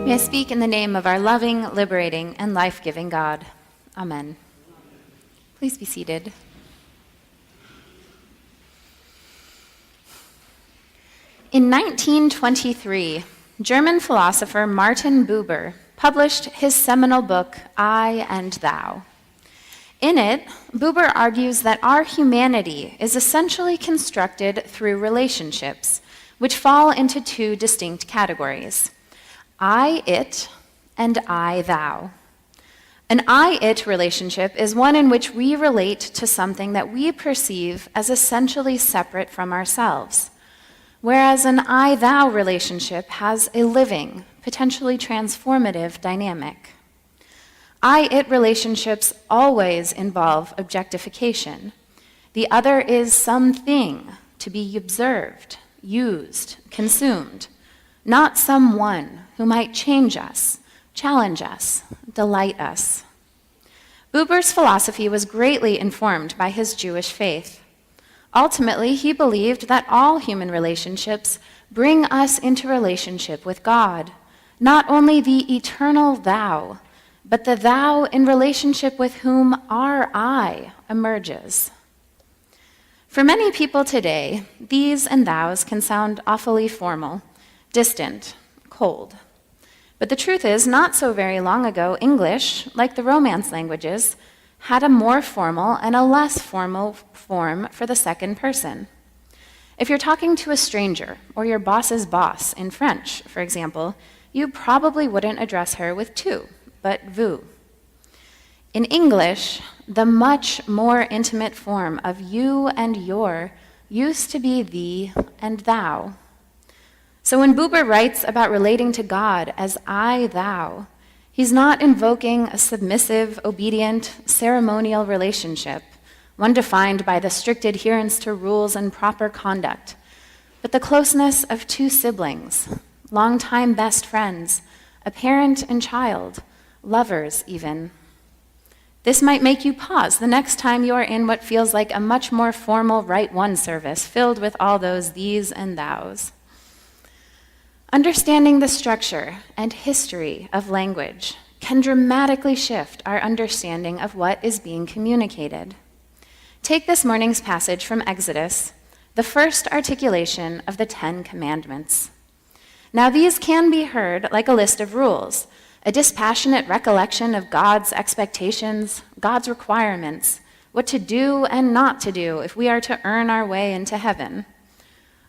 May I speak in the name of our loving, liberating, and life-giving God. Amen. Please be seated. In 1923, German philosopher Martin Buber published his seminal book, I and Thou. In it, Buber argues that our humanity is essentially constructed through relationships, which fall into two distinct categories: I-it and I-thou. An I-it relationship is one in which we relate to something that we perceive as essentially separate from ourselves, whereas an I-thou relationship has a living, potentially transformative dynamic. I-it relationships always involve objectification. The other is something to be observed, used, consumed, not someone who might change us, challenge us, delight us. Buber's philosophy was greatly informed by his Jewish faith. Ultimately, he believed that all human relationships bring us into relationship with God, not only the eternal thou, but the thou in relationship with whom our I emerges. For many people today, these and thous can sound awfully formal, distant, cold. But the truth is, not so very long ago, English, like the Romance languages, had a more formal and a less formal form for the second person. If you're talking to a stranger or your boss's boss in French, for example, you probably wouldn't address her with tu, but vous. In English, the much more intimate form of you and your used to be thee and thou. So when Buber writes about relating to God as I, thou, he's not invoking a submissive, obedient, ceremonial relationship, one defined by the strict adherence to rules and proper conduct, but the closeness of two siblings, longtime best friends, a parent and child, lovers even. This might make you pause the next time you are in what feels like a much more formal Rite One service filled with all those these and thous. Understanding the structure and history of language can dramatically shift our understanding of what is being communicated. Take this morning's passage from Exodus, the first articulation of the 10 Commandments. Now these can be heard like a list of rules, a dispassionate recollection of God's expectations, God's requirements, what to do and not to do if we are to earn our way into heaven.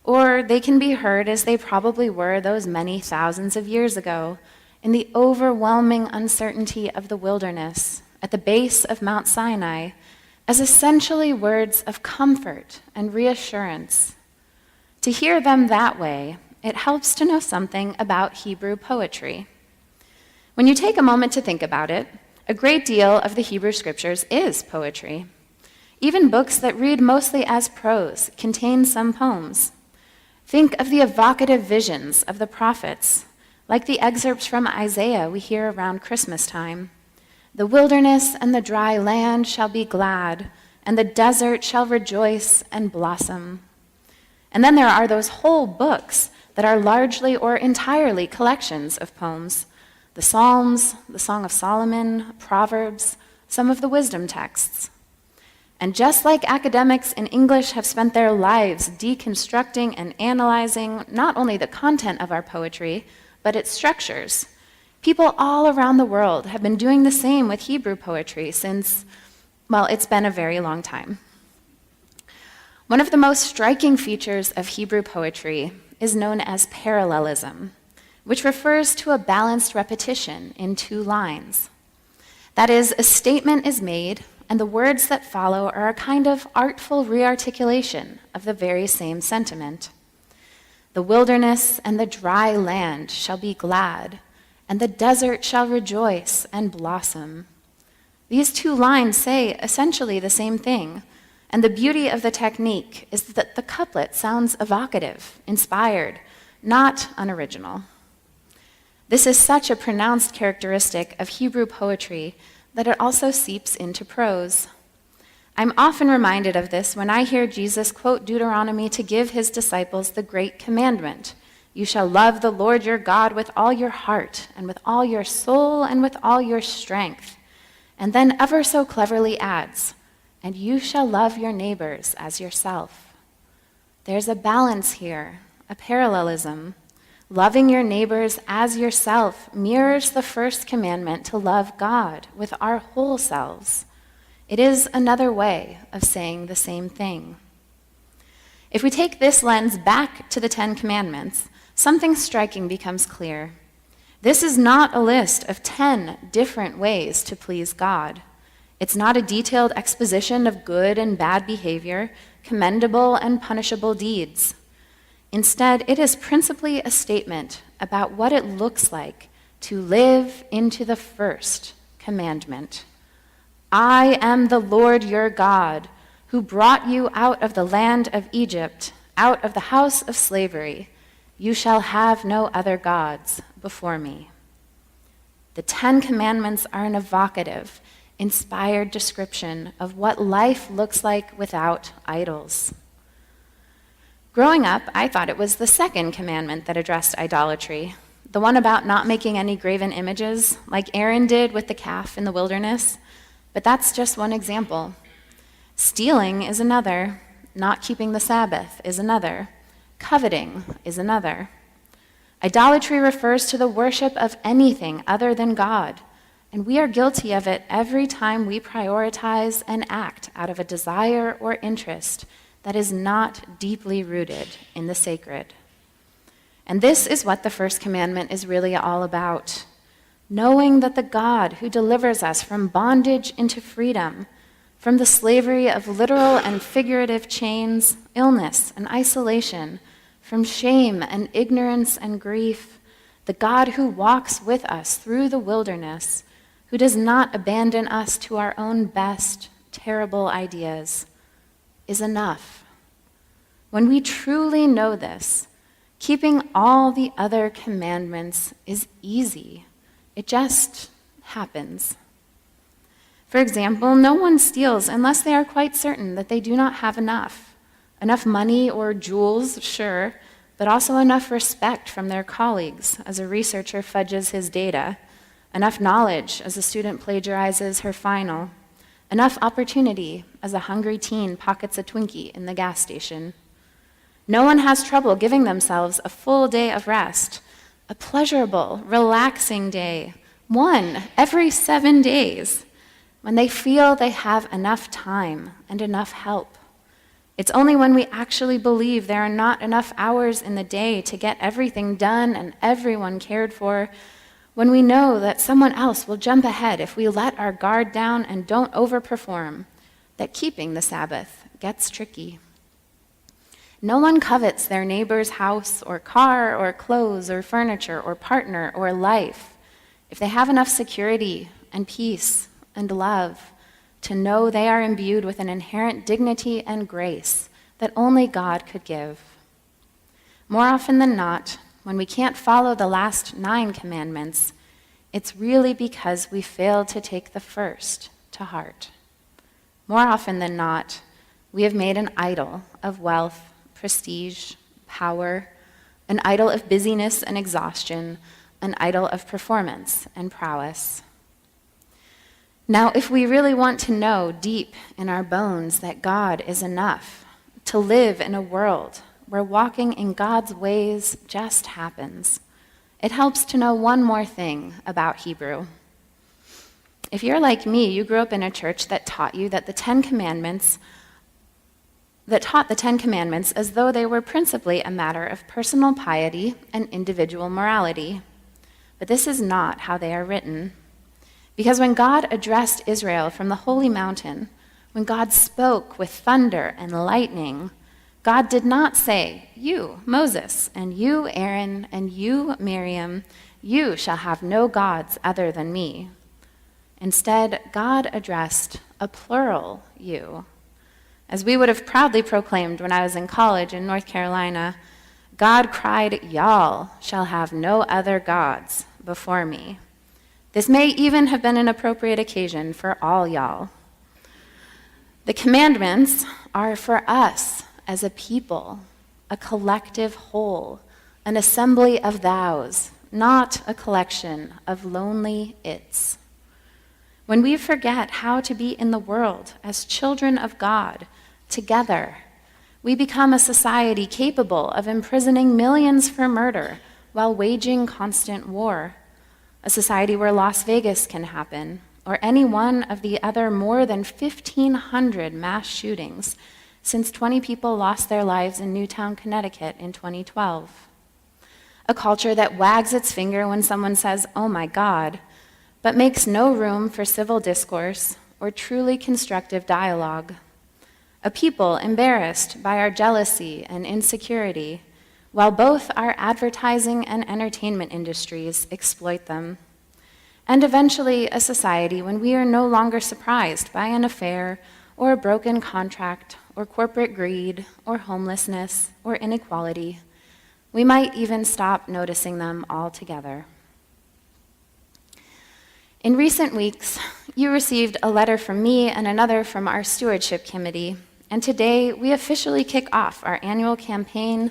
Or they can be heard as they probably were those many thousands of years ago, in the overwhelming uncertainty of the wilderness, at the base of Mount Sinai, as essentially words of comfort and reassurance. To hear them that way, it helps to know something about Hebrew poetry. When you take a moment to think about it, a great deal of the Hebrew scriptures is poetry. Even books that read mostly as prose contain some poems. Think of the evocative visions of the prophets, like the excerpts from Isaiah we hear around Christmas time. The wilderness and the dry land shall be glad, and the desert shall rejoice and blossom. And then there are those whole books that are largely or entirely collections of poems. The Psalms, the Song of Solomon, Proverbs, some of the wisdom texts. And just like academics in English have spent their lives deconstructing and analyzing not only the content of our poetry, but its structures, people all around the world have been doing the same with Hebrew poetry since, well, it's been a very long time. One of the most striking features of Hebrew poetry is known as parallelism, which refers to a balanced repetition in two lines. That is, a statement is made, and the words that follow are a kind of artful rearticulation of the very same sentiment. The wilderness and the dry land shall be glad, and the desert shall rejoice and blossom. These two lines say essentially the same thing, and the beauty of the technique is that the couplet sounds evocative, inspired, not unoriginal. This is such a pronounced characteristic of Hebrew poetry that it also seeps into prose. I'm often reminded of this when I hear Jesus quote Deuteronomy to give his disciples the great commandment, You shall love the Lord your God with all your heart and with all your soul and with all your strength. And then ever so cleverly adds, and you shall love your neighbors as yourself. There's a balance here, a parallelism. Loving your neighbors as yourself mirrors the first commandment to love God with our whole selves. It is another way of saying the same thing. If we take this lens back to the Ten Commandments, something striking becomes clear. This is not a list of 10 different ways to please God. It's not a detailed exposition of good and bad behavior, commendable and punishable deeds. Instead, it is principally a statement about what it looks like to live into the first commandment. I am the Lord your God, who brought you out of the land of Egypt, out of the house of slavery. You shall have no other gods before me. The 10 Commandments are an evocative, inspired description of what life looks like without idols. Growing up, I thought it was the second commandment that addressed idolatry, the one about not making any graven images, like Aaron did with the calf in the wilderness. But that's just one example. Stealing is another. Not keeping the Sabbath is another. Coveting is another. Idolatry refers to the worship of anything other than God, and we are guilty of it every time we prioritize and act out of a desire or interest that is not deeply rooted in the sacred. And this is what the first commandment is really all about. Knowing that the God who delivers us from bondage into freedom, from the slavery of literal and figurative chains, illness and isolation, from shame and ignorance and grief, the God who walks with us through the wilderness, who does not abandon us to our own best, terrible ideas, is enough. When we truly know this, keeping all the other commandments is easy. It just happens. For example, no one steals unless they are quite certain that they do not have enough. Enough money or jewels, sure, but also enough respect from their colleagues as a researcher fudges his data, enough knowledge as a student plagiarizes her final, enough opportunity as a hungry teen pockets a Twinkie in the gas station. No one has trouble giving themselves a full day of rest, a pleasurable, relaxing day, one every 7 days, when they feel they have enough time and enough help. It's only when we actually believe there are not enough hours in the day to get everything done and everyone cared for, when we know that someone else will jump ahead if we let our guard down and don't overperform, that keeping the Sabbath gets tricky. No one covets their neighbor's house or car or clothes or furniture or partner or life if they have enough security and peace and love to know they are imbued with an inherent dignity and grace that only God could give. More often than not, when we can't follow the last 9 commandments, it's really because we failed to take the first to heart. More often than not, we have made an idol of wealth, prestige, power, an idol of busyness and exhaustion, an idol of performance and prowess. Now, if we really want to know deep in our bones that God is enough, to live in a world where walking in God's ways just happens, it helps to know one more thing about Hebrew. If you're like me, you grew up in a church that taught you that the Ten Commandments as though they were principally a matter of personal piety and individual morality. But this is not how they are written. Because when God addressed Israel from the holy mountain, when God spoke with thunder and lightning, God did not say, "You, Moses, and you, Aaron, and you, Miriam, you shall have no gods other than me." Instead, God addressed a plural you. As we would have proudly proclaimed when I was in college in North Carolina, God cried, "Y'all shall have no other gods before me." This may even have been an appropriate occasion for all y'all. The commandments are for us as a people, a collective whole, an assembly of thous, not a collection of lonely its. When we forget how to be in the world as children of God, together, we become a society capable of imprisoning millions for murder while waging constant war, a society where Las Vegas can happen, or any one of the other more than 1,500 mass shootings since 20 people lost their lives in Newtown, Connecticut in 2012. A culture that wags its finger when someone says, "Oh my God," but makes no room for civil discourse or truly constructive dialogue. A people embarrassed by our jealousy and insecurity, while both our advertising and entertainment industries exploit them. And eventually a society when we are no longer surprised by an affair or a broken contract or corporate greed or homelessness or inequality. We might even stop noticing them altogether. In recent weeks, you received a letter from me and another from our stewardship committee, and today we officially kick off our annual campaign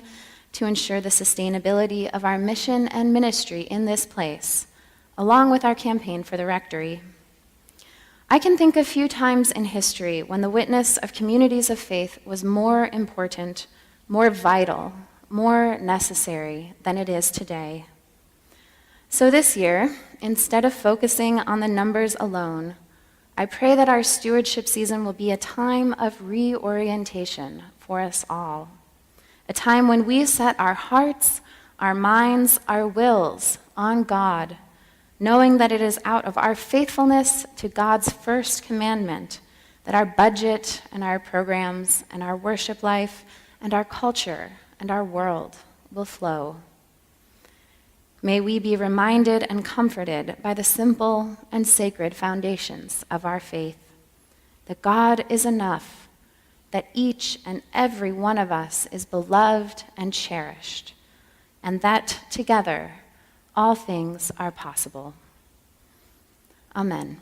to ensure the sustainability of our mission and ministry in this place, along with our campaign for the rectory. I can think of few times in history when the witness of communities of faith was more important, more vital, more necessary than it is today. So this year, instead of focusing on the numbers alone, I pray that our stewardship season will be a time of reorientation for us all, a time when we set our hearts, our minds, our wills on God, knowing that it is out of our faithfulness to God's first commandment that our budget and our programs and our worship life and our culture and our world will flow. May we be reminded and comforted by the simple and sacred foundations of our faith, that God is enough, that each and every one of us is beloved and cherished, and that together all things are possible. Amen.